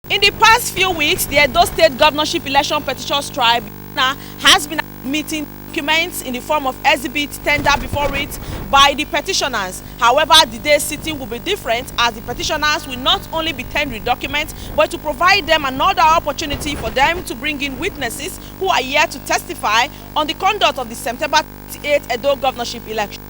In the past few weeks, the Edo State Governorship Election Petition Tribunal has been admitting documents in the form of exhibit tendered before it by the petitioners. However, the day's sitting will be different, as the petitioners will not only be tendering documents, but to provide them another opportunity for them to bring in witnesses who are here to testify on the conduct of the September 28 Edo governorship election.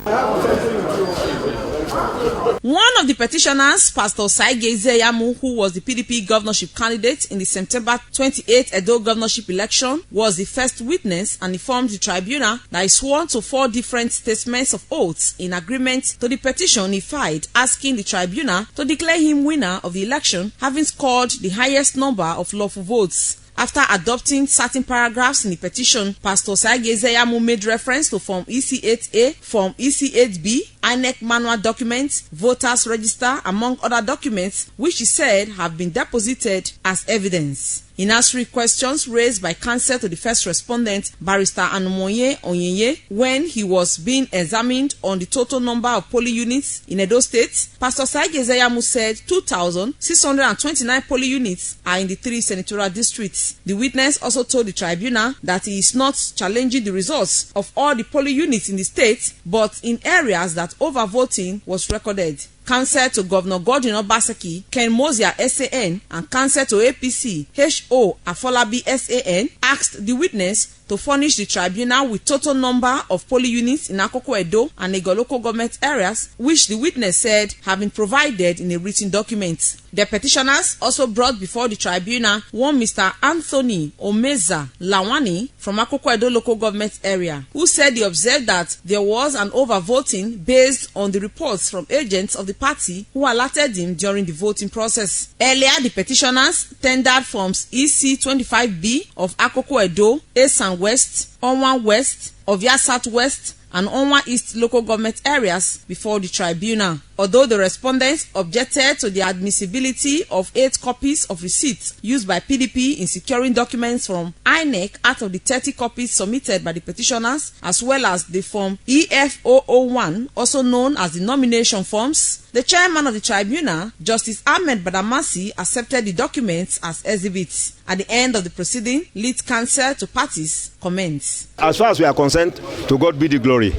One of the petitioners, Pastor Osagie Ize-Iyamu, who was the PDP governorship candidate in the September 28 Edo governorship election, was the first witness and informed the tribunal that he swore to 4 different statements of oaths in agreement to the petition he filed, asking the tribunal to declare him winner of the election, having scored the highest number of lawful votes. After adopting certain paragraphs in the petition, Pastor Osagie Ize-Iyamu made reference to Form EC8A, Form EC8B, INEC manual documents, voters register, among other documents, which he said have been deposited as evidence. In answering questions raised by counsel to the first respondent, Barrister Anumoye Onyenye, when he was being examined on the total number of polling units in Edo State, Pastor Osagie Ize-Iyamu said 2,629 polling units are in the 3 senatorial districts. The witness also told the tribunal that he is not challenging the results of all the polling units in the state, but in areas that overvoting was recorded. Counsel to Governor Godwin Obaseki, Ken Mozia SAN, and counsel to APC, H.O. Afolabi SAN, asked the witness to furnish the tribunal with total number of polling units in Akoko Edo and Ego local government areas, which the witness said have been provided in a written document. The petitioners also brought before the tribunal one Mr. Anthony Omeza Lawani from Akoko Edo local government area, who said he observed that there was an overvoting based on the reports from agents of the party who alerted him during the voting process. Earlier, the petitioners tendered forms EC25B of Akoko Edo, Esan West, Onwa West, Ovia Southwest, and Onwa East local government areas before the tribunal. Although the respondents objected to the admissibility of 8 copies of receipts used by PDP in securing documents from INEC out of the 30 copies submitted by the petitioners, as well as the form EF001, also known as the nomination forms, the chairman of the tribunal, Justice Ahmed Badamasi, accepted the documents as exhibits. At the end of the proceeding, lead counsel to parties comments. As far as we are concerned, to God be the glory.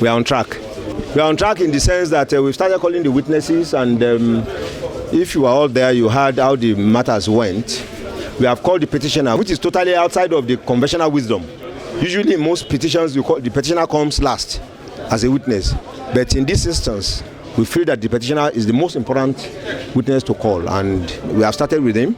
We are on track. We are on track in the sense that we've started calling the witnesses, and if you were all there, you heard how the matters went. We have called the petitioner, which is totally outside of the conventional wisdom. Usually in most petitions, the petitioner comes last as a witness. But in this instance, we feel that the petitioner is the most important witness to call, and we have started with him.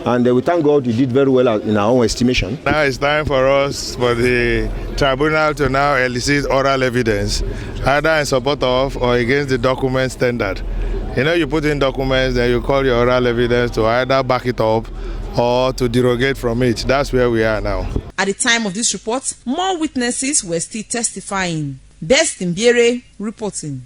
And we thank God he did very well in our own estimation. Now it's time for us, for the tribunal to now elicit oral evidence, either in support of or against the documents tendered. You know, you put in documents, then you call your oral evidence to either back it up or to derogate from it. That's where we are now. At the time of this report, more witnesses were still testifying. Best Mbiere reporting.